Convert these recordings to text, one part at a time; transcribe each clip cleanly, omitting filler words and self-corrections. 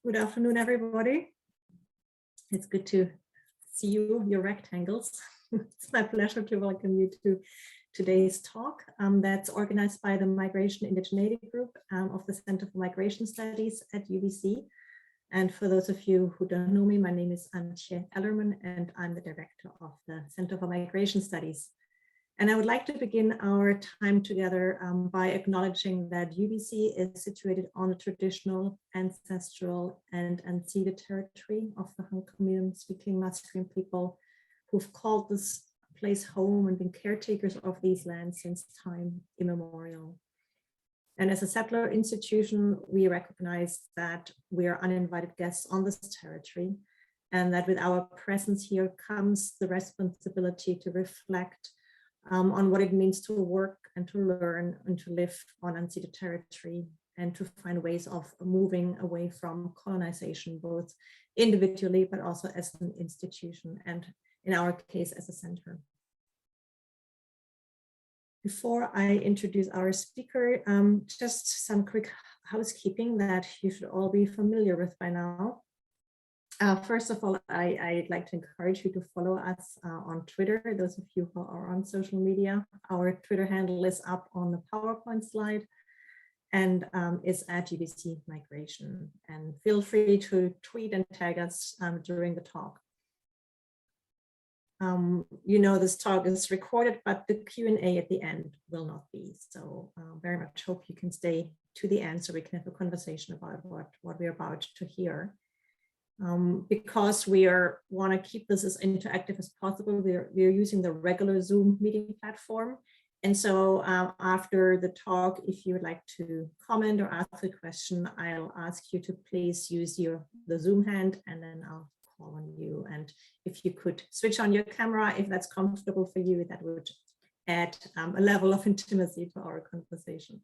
Good afternoon, everybody. It's good to see you, your rectangles. It's my pleasure to welcome you to today's talk that's organized by the Migration Indigeneity Group of the Center for Migration Studies at UBC. And for those of you who don't know me, my name is Antje Ellerman, and I'm the director of the Center for Migration Studies. And I would like to begin our time together by acknowledging that UBC is situated on the traditional, ancestral, and unceded territory of the Hunkaminam speaking Musqueam people who've called this place home and been caretakers of these lands since time immemorial. And as a settler institution, we recognize that we are uninvited guests on this territory, and that with our presence here comes the responsibility to reflect on what it means to work and to learn and to live on unceded territory, and to find ways of moving away from colonization, both individually, but also as an institution, and in our case, as a center. Before I introduce our speaker, just some quick housekeeping that you should all be familiar with by now. First of all, I'd like to encourage you to follow us on Twitter, those of you who are on social media. Our Twitter handle is up on the PowerPoint slide and is at UBC Migration. And feel free to tweet and tag us during the talk. You know, this talk is recorded, but the Q&A at the end will not be. So very much hope you can stay to the end so we can have a conversation about what we're about to hear. Because we want to keep this as interactive as possible, we're using the regular Zoom meeting platform. And so after the talk, if you would like to comment or ask a question, I'll ask you to please use the Zoom hand, and then I'll call on you. And if you could switch on your camera, if that's comfortable for you, that would add a level of intimacy to our conversation.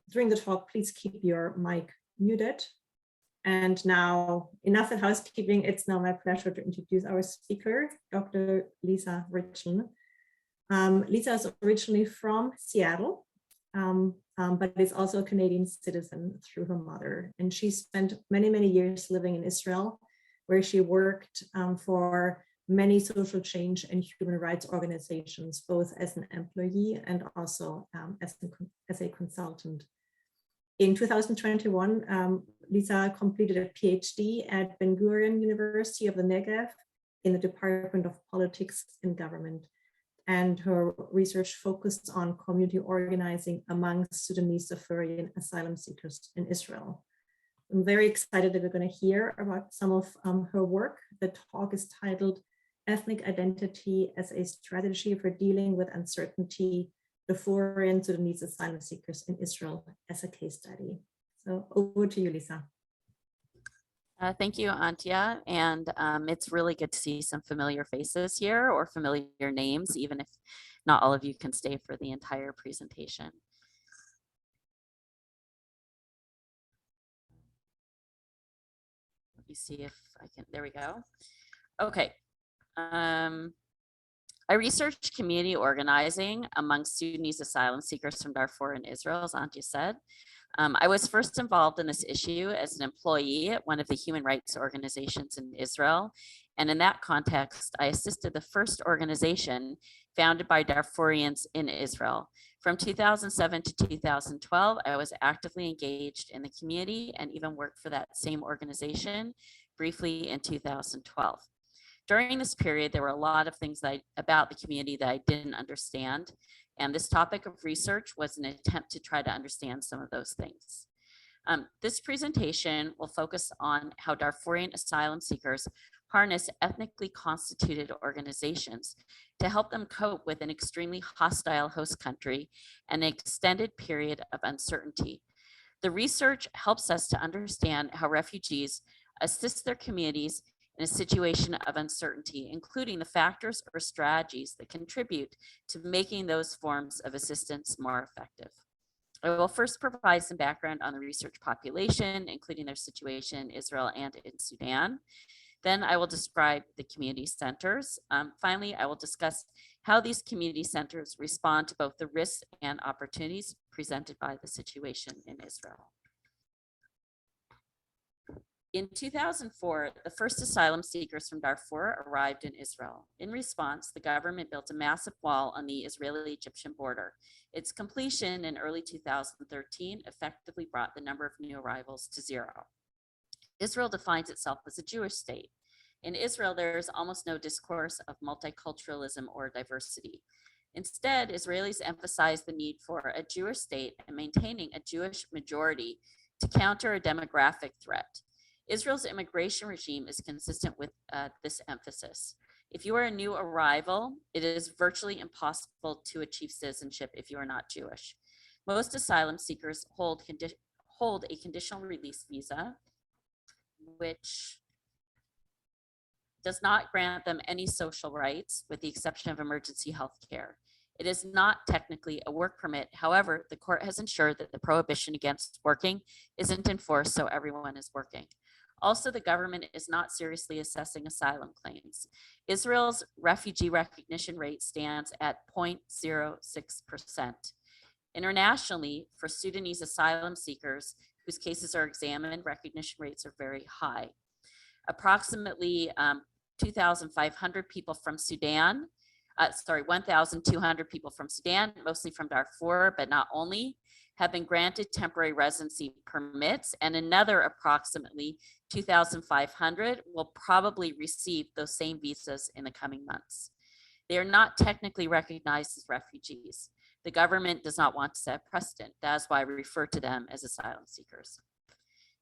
During the talk, please keep your mic muted. And now, enough with housekeeping, it's now my pleasure to introduce our speaker, Dr. Lisa Richlen. Lisa is originally from Seattle, but is also a Canadian citizen through her mother. And she spent many, many years living in Israel, where she worked for many social change and human rights organizations, both as an employee and also as a consultant. In 2021, Lisa completed a PhD at Ben-Gurion University of the Negev in the Department of Politics and Government. And her research focused on community organizing among Sudanese Darfurian asylum seekers in Israel. I'm very excited that we're going to hear about some of her work. The talk is titled Ethnic Identity as a Strategy for Dealing with Uncertainty, Darfurian Sudanese asylum seekers in Israel as a case study. So over to you, Lisa. Thank you, Antje. And it's really good to see some familiar faces here, or familiar names, even if not all of you can stay for the entire presentation. Let me see if I can, there we go. Okay. I researched community organizing among Sudanese asylum seekers from Darfur in Israel, as Antje said. I was first involved in this issue as an employee at one of the human rights organizations in Israel. And in that context, I assisted the first organization founded by Darfurians in Israel. From 2007 to 2012, I was actively engaged in the community and even worked for that same organization briefly in 2012. During this period, there were a lot of things about the community that I didn't understand. And this topic of research was an attempt to try to understand some of those things. This presentation will focus on how Darfurian asylum seekers harness ethnically constituted organizations to help them cope with an extremely hostile host country and an extended period of uncertainty. The research helps us to understand how refugees assist their communities in a situation of uncertainty, including the factors or strategies that contribute to making those forms of assistance more effective. I will first provide some background on the research population, including their situation in Israel and in Sudan. Then I will describe the community centers. Finally, I will discuss how these community centers respond to both the risks and opportunities presented by the situation in Israel. In 2004, the first asylum seekers from Darfur arrived in Israel. In response, the government built a massive wall on the Israeli-Egyptian border. Its completion in early 2013 effectively brought the number of new arrivals to zero. Israel defines itself as a Jewish state. In Israel, there is almost no discourse of multiculturalism or diversity. Instead, Israelis emphasize the need for a Jewish state and maintaining a Jewish majority to counter a demographic threat. Israel's immigration regime is consistent with this emphasis. If you are a new arrival, it is virtually impossible to achieve citizenship if you are not Jewish. Most asylum seekers hold a conditional release visa, which does not grant them any social rights with the exception of emergency health care. It is not technically a work permit. However, the court has ensured that the prohibition against working isn't enforced, so everyone is working. Also, the government is not seriously assessing asylum claims. Israel's refugee recognition rate stands at 0.06%. Internationally, for Sudanese asylum seekers whose cases are examined, recognition rates are very high. Approximately 2,500 people from Sudan, 1,200 people from Sudan, mostly from Darfur, but not only, have been granted temporary residency permits, and another approximately 2,500 will probably receive those same visas in the coming months. They are not technically recognized as refugees. The government does not want to set precedent. That is why we refer to them as asylum seekers.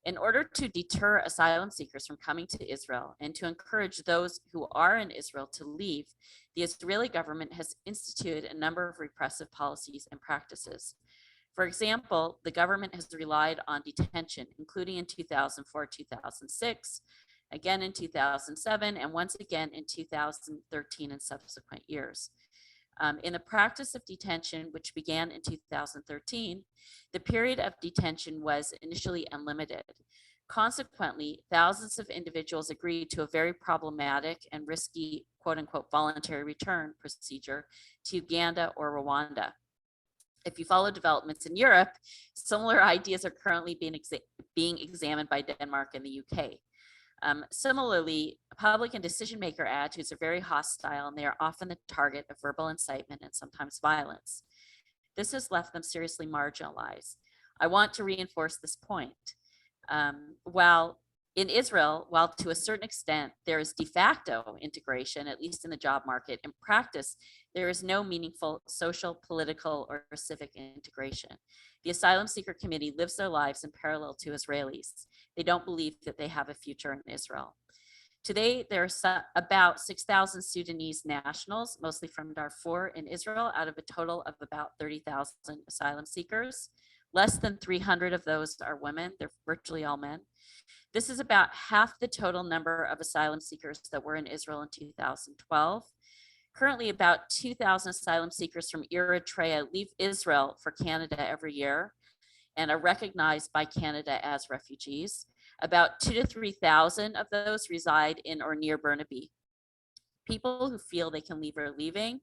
In order to deter asylum seekers from coming to Israel and to encourage those who are in Israel to leave, the Israeli government has instituted a number of repressive policies and practices. For example, the government has relied on detention, including in 2004, 2006, again in 2007, and once again in 2013 and subsequent years. In the practice of detention, which began in 2013, the period of detention was initially unlimited. Consequently, thousands of individuals agreed to a very problematic and risky, quote unquote, voluntary return procedure to Uganda or Rwanda. If you follow developments in Europe, similar ideas are currently being examined by Denmark and the UK. Similarly, public and decision maker attitudes are very hostile, and they are often the target of verbal incitement and sometimes violence. This has left them seriously marginalized. I want to reinforce this point. While in Israel, while to a certain extent there is de facto integration, at least in the job market, in practice, there is no meaningful social, political, or civic integration. The asylum seeker community lives their lives in parallel to Israelis. They don't believe that they have a future in Israel. Today, there are about 6,000 Sudanese nationals, mostly from Darfur in Israel, out of a total of about 30,000 asylum seekers. Less than 300 of those are women. They're virtually all men. This is about half the total number of asylum seekers that were in Israel in 2012. Currently, about 2,000 asylum seekers from Eritrea leave Israel for Canada every year and are recognized by Canada as refugees. About 2,000 to 3,000 of those reside in or near Burnaby. People who feel they can leave are leaving,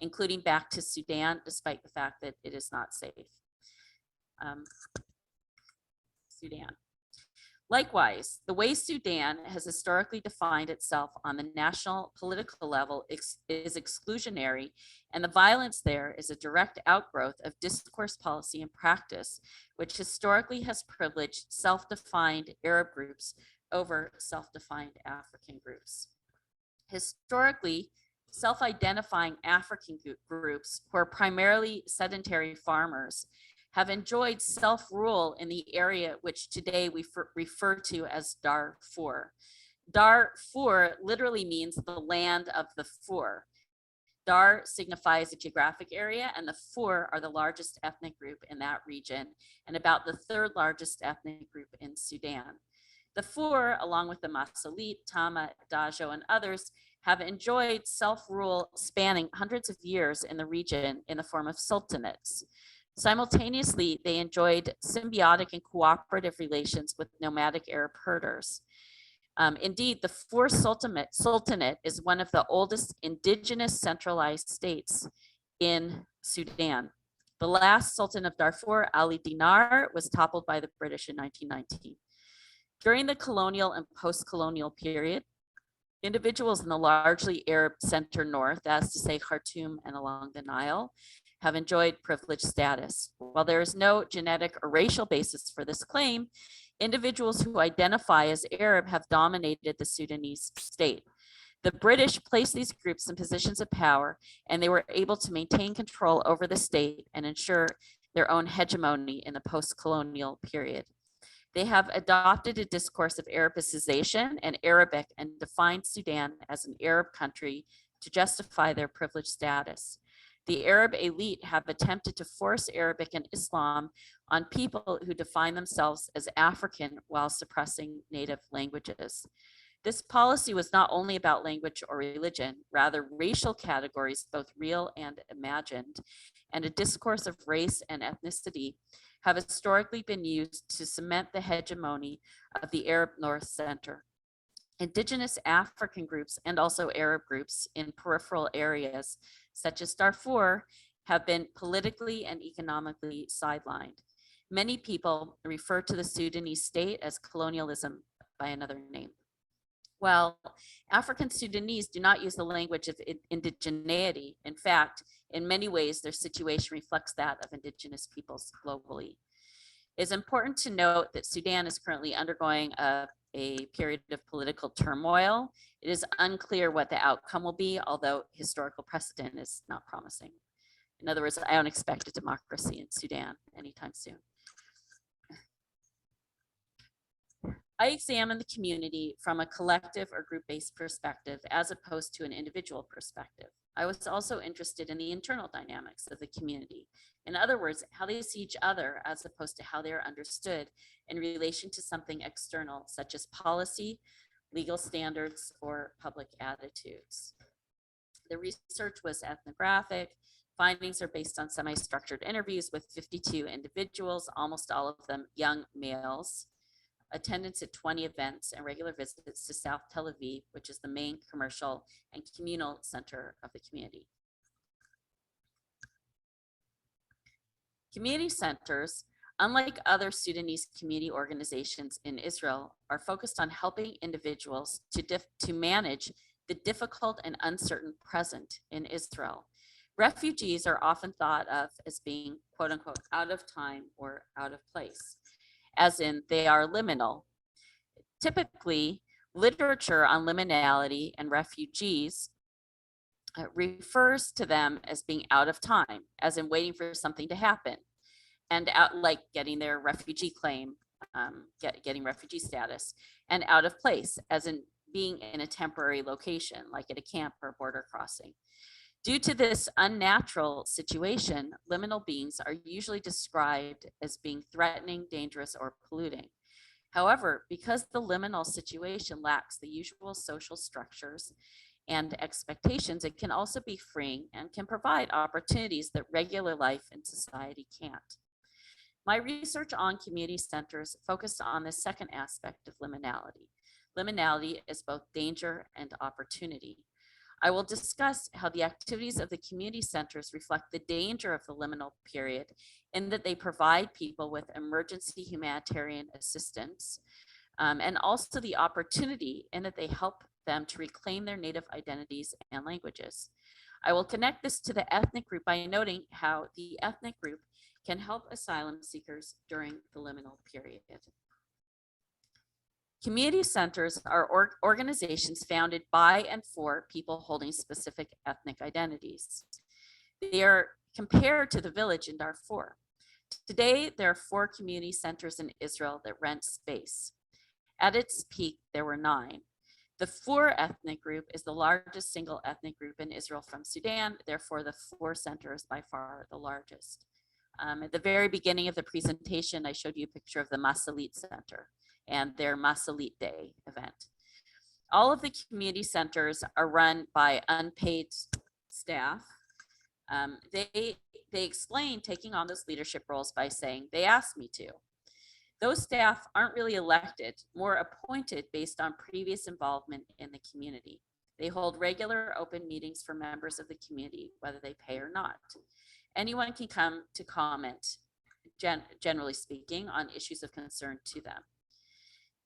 including back to Sudan, despite the fact that it is not safe. Sudan. Likewise, the way Sudan has historically defined itself on the national political level is exclusionary, and the violence there is a direct outgrowth of discourse, policy, and practice, which historically has privileged self-defined Arab groups over self-defined African groups. Historically, self-identifying African groups, who are primarily sedentary farmers, have enjoyed self-rule in the area which today we refer to as Darfur. Darfur literally means the land of the Fur. Dar signifies a geographic area, and the Fur are the largest ethnic group in that region and about the third largest ethnic group in Sudan. The Fur, along with the Masalit, Tama, Dajo, and others, have enjoyed self-rule spanning hundreds of years in the region in the form of sultanates. Simultaneously, they enjoyed symbiotic and cooperative relations with nomadic Arab herders. Indeed, the Fur Sultanate is one of the oldest indigenous centralized states in Sudan. The last Sultan of Darfur, Ali Dinar, was toppled by the British in 1919. During the colonial and post-colonial period, individuals in the largely Arab center north, as to say Khartoum and along the Nile, have enjoyed privileged status. While there is no genetic or racial basis for this claim, individuals who identify as Arab have dominated the Sudanese state. The British placed these groups in positions of power, and they were able to maintain control over the state and ensure their own hegemony in the post-colonial period. They have adopted a discourse of Arabicization and Arabic and defined Sudan as an Arab country to justify their privileged status. The Arab elite have attempted to force Arabic and Islam on people who define themselves as African while suppressing native languages. This policy was not only about language or religion, rather racial categories, both real and imagined, and a discourse of race and ethnicity have historically been used to cement the hegemony of the Arab North Center. Indigenous African groups and also Arab groups in peripheral areas, such as Darfur, have been politically and economically sidelined. Many people refer to the Sudanese state as colonialism by another name. Well, African Sudanese do not use the language of indigeneity. In fact, in many ways, their situation reflects that of indigenous peoples globally. It's important to note that Sudan is currently undergoing a period of political turmoil. It is unclear what the outcome will be, although historical precedent is not promising. In other words, I don't expect a democracy in Sudan anytime soon. I examine the community from a collective or group-based perspective as opposed to an individual perspective. I was also interested in the internal dynamics of the community. In other words, how they see each other as opposed to how they are understood in relation to something external, such as policy, legal standards, or public attitudes. The research was ethnographic. Findings are based on semi-structured interviews with 52 individuals, almost all of them young males. Attendance at 20 events and regular visits to South Tel Aviv, which is the main commercial and communal center of the community. Community centers, unlike other Sudanese community organizations in Israel, are focused on helping individuals to manage the difficult and uncertain present in Israel. Refugees are often thought of as being, quote unquote, out of time or out of place, as in they are liminal. Typically, literature on liminality and refugees refers to them as being out of time, as in waiting for something to happen, and out, like getting their refugee claim, getting refugee status, and out of place, as in being in a temporary location, like at a camp or border crossing. Due to this unnatural situation, liminal beings are usually described as being threatening, dangerous, or polluting. However, because the liminal situation lacks the usual social structures and expectations, it can also be freeing and can provide opportunities that regular life in society can't. My research on community centers focused on the second aspect of liminality. Liminality is both danger and opportunity. I will discuss how the activities of the community centers reflect the danger of the liminal period in that they provide people with emergency humanitarian assistance, and also the opportunity in that they help them to reclaim their native identities and languages. I will connect this to the ethnic group by noting how the ethnic group can help asylum seekers during the liminal period. Community centers are organizations founded by and for people holding specific ethnic identities. They are compared to the village in Darfur. Today, there are 4 community centers in Israel that rent space. At its peak, there were 9. The 4 ethnic group is the largest single ethnic group in Israel from Sudan. Therefore, the 4 center is by far the largest. At the very beginning of the presentation, I showed you a picture of the Masalit Center and their Masalit Day event. All of the community centers are run by unpaid staff. They explain taking on those leadership roles by saying, they asked me to. Those staff aren't really elected, more appointed based on previous involvement in the community. They hold regular open meetings for members of the community, whether they pay or not. Anyone can come to comment, generally speaking, on issues of concern to them.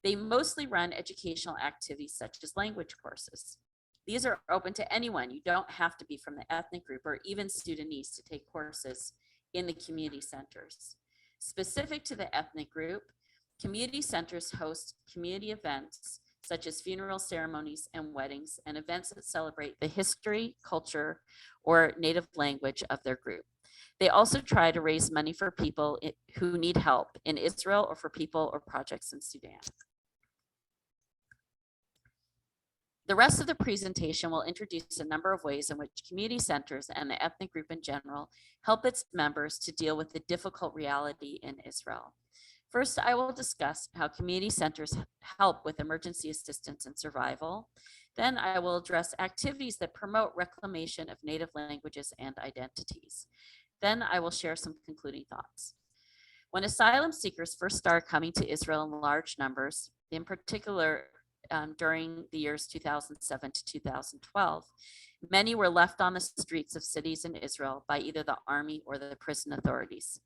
They mostly run educational activities such as language courses. These are open to anyone. You don't have to be from the ethnic group or even Sudanese to take courses in the community centers. Specific to the ethnic group, community centers host community events such as funeral ceremonies and weddings, and events that celebrate the history, culture, or native language of their group. They also try to raise money for people who need help in Israel or for people or projects in Sudan. The rest of the presentation will introduce a number of ways in which community centers and the ethnic group in general help its members to deal with the difficult reality in Israel. First, I will discuss how community centers help with emergency assistance and survival. Then I will address activities that promote reclamation of native languages and identities. Then I will share some concluding thoughts. When asylum seekers first started coming to Israel in large numbers, in particular during the years 2007 to 2012, many were left on the streets of cities in Israel by either the army or the prison authorities.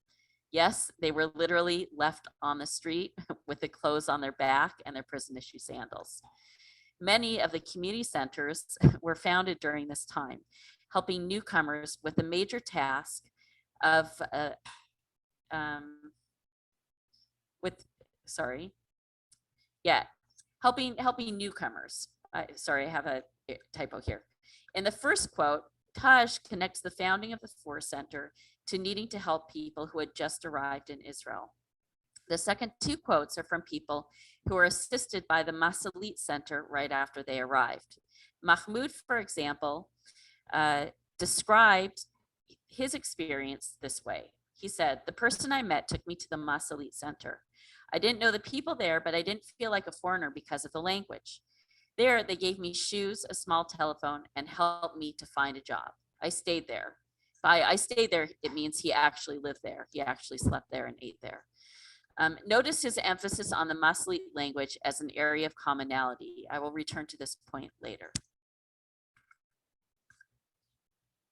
Yes, they were literally left on the street with the clothes on their back and their prison issue sandals. Many of the community centers were founded during this time, helping newcomers with the major task of helping newcomers. Sorry, I have a typo here. In the first quote, Taj connects the founding of the Force Center to needing to help people who had just arrived in Israel. The second two quotes are from people who were assisted by the Masalit Center right after they arrived. Mahmoud, for example, described his experience this way. He said, "The person I met took me to the Masalit Center. I didn't know the people there, but I didn't feel like a foreigner because of the language. There, they gave me shoes, a small telephone, and helped me to find a job. I stayed there. By I stayed there, it means he actually lived there. He actually slept there and ate there." Notice his emphasis on the Masalit language as an area of commonality. I will return to this point later.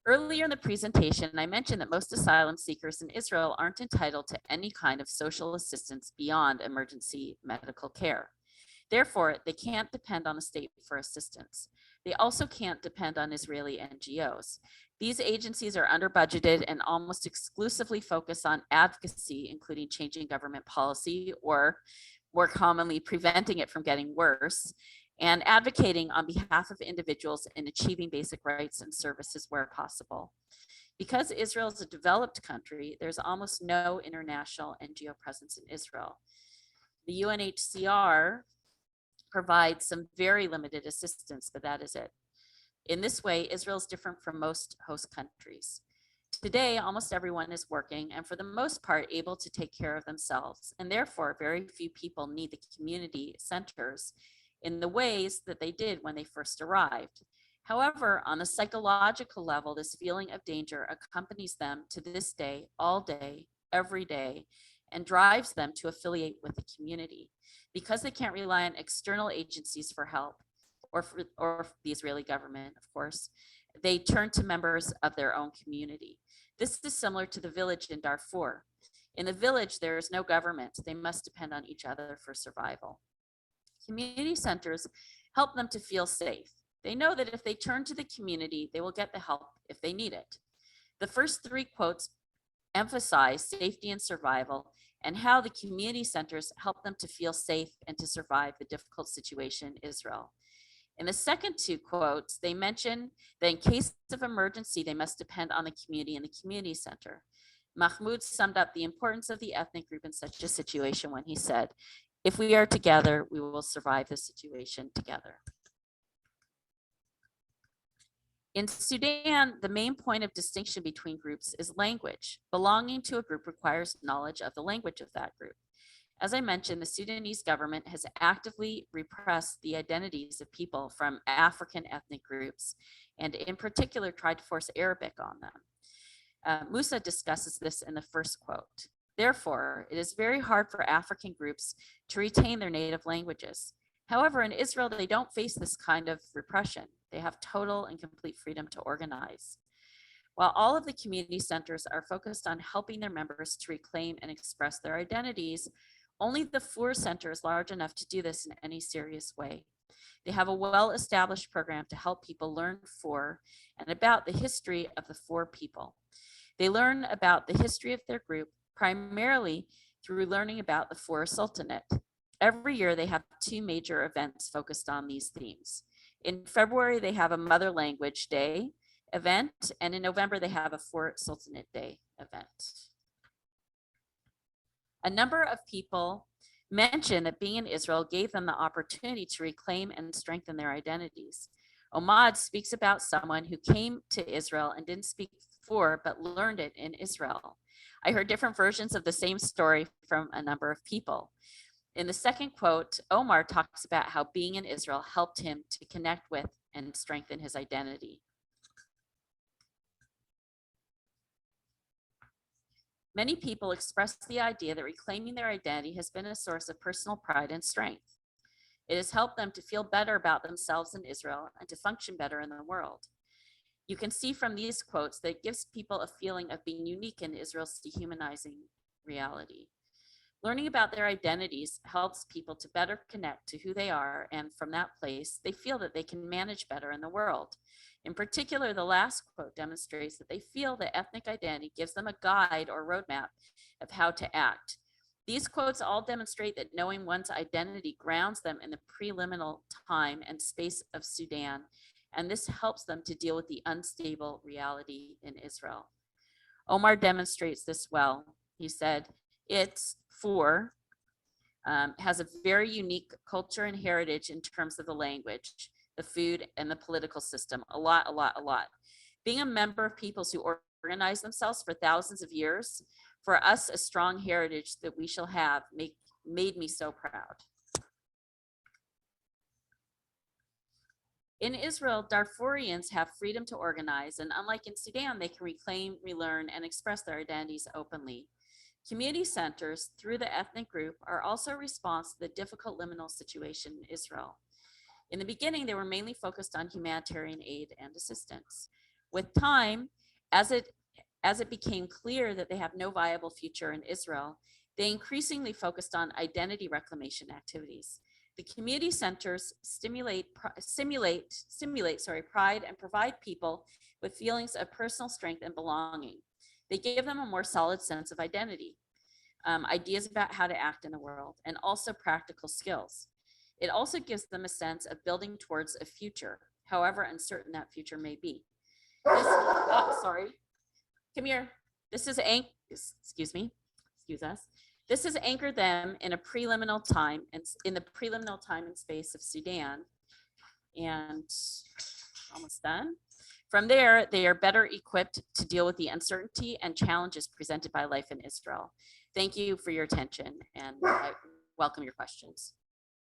Earlier in the presentation, I mentioned that most asylum seekers in Israel aren't entitled to any kind of social assistance beyond emergency medical care. Therefore, they can't depend on the state for assistance. They also can't depend on Israeli NGOs. These agencies are under budgeted and almost exclusively focus on advocacy, including changing government policy or more commonly preventing it from getting worse, and advocating on behalf of individuals in achieving basic rights and services where possible. Because Israel is a developed country, there's almost no international NGO presence in Israel. The UNHCR provides some very limited assistance, but that is it. In this way, Israel is different from most host countries. Today, almost everyone is working and for the most part able to take care of themselves, and therefore very few people need the community centers in the ways that they did when they first arrived. However, on a psychological level, this feeling of danger accompanies them to this day, all day, every day, and drives them to affiliate with the community. Because they can't rely on external agencies for help, or the Israeli government, of course, they turn to members of their own community. This is similar to the village in Darfur. In the village, there is no government. They must depend on each other for survival. Community centers help them to feel safe. They know that if they turn to the community, they will get the help if they need it. The first three quotes emphasize safety and survival and how the community centers help them to feel safe and to survive the difficult situation in Israel. In the second two quotes, they mention that in case of emergency, they must depend on the community and the community center. Mahmoud summed up the importance of the ethnic group in such a situation when he said, "If we are together, we will survive this situation together." In Sudan, the main point of distinction between groups is language. Belonging to a group requires knowledge of the language of that group. As I mentioned, the Sudanese government has actively repressed the identities of people from African ethnic groups, and in particular tried to force Arabic on them. Musa discusses this in the first quote. Therefore, it is very hard for African groups to retain their native languages. However, in Israel, they don't face this kind of repression. They have total and complete freedom to organize. While all of the community centers are focused on helping their members to reclaim and express their identities, only the 4 center is large enough to do this in any serious way. They have a well-established program to help people learn for and about the history of the 4 people. They learn about the history of their group primarily through learning about the 4 sultanate. Every year they have 2 major events focused on these themes. In February, they have a Mother Language Day event, and in November, they have a 4 Sultanate Day event. A number of people mentioned that being in Israel gave them the opportunity to reclaim and strengthen their identities. Omad speaks about someone who came to Israel and didn't speak before, but learned it in Israel. I heard different versions of the same story from a number of people. In the second quote, Omar talks about how being in Israel helped him to connect with and strengthen his identity. Many people express the idea that reclaiming their identity has been a source of personal pride and strength. It has helped them to feel better about themselves in Israel and to function better in the world. You can see from these quotes that it gives people a feeling of being unique in Israel's dehumanizing reality. Learning about their identities helps people to better connect to who they are, and from that place, they feel that they can manage better in the world. In particular, the last quote demonstrates that they feel that ethnic identity gives them a guide or roadmap of how to act. These quotes all demonstrate that knowing one's identity grounds them in the preliminal time and space of Sudan, and this helps them to deal with the unstable reality in Israel. Omar demonstrates this well. He said, "It's has a very unique culture and heritage in terms of the language, the food, and the political system. A lot. Being a member of peoples who organize themselves for thousands of years, for us, a strong heritage that we shall have made me so proud." In Israel, Darfurians have freedom to organize, and unlike in Sudan, they can reclaim, relearn, and express their identities openly. Community centers, through the ethnic group, are also a response to the difficult liminal situation in Israel. In the beginning, they were mainly focused on humanitarian aid and assistance. With time, as it became clear that they have no viable future in Israel, they increasingly focused on identity reclamation activities. The community centers simulate pride and provide people with feelings of personal strength and belonging. They give them a more solid sense of identity, ideas about how to act in the world, and also practical skills. It also gives them a sense of building towards a future, however uncertain that future may be. Come here. This is This has anchored them in a preliminal time and in the preliminal time and space of Sudan. And almost done. From there, they are better equipped to deal with the uncertainty and challenges presented by life in Israel. Thank you for your attention, and I welcome your questions.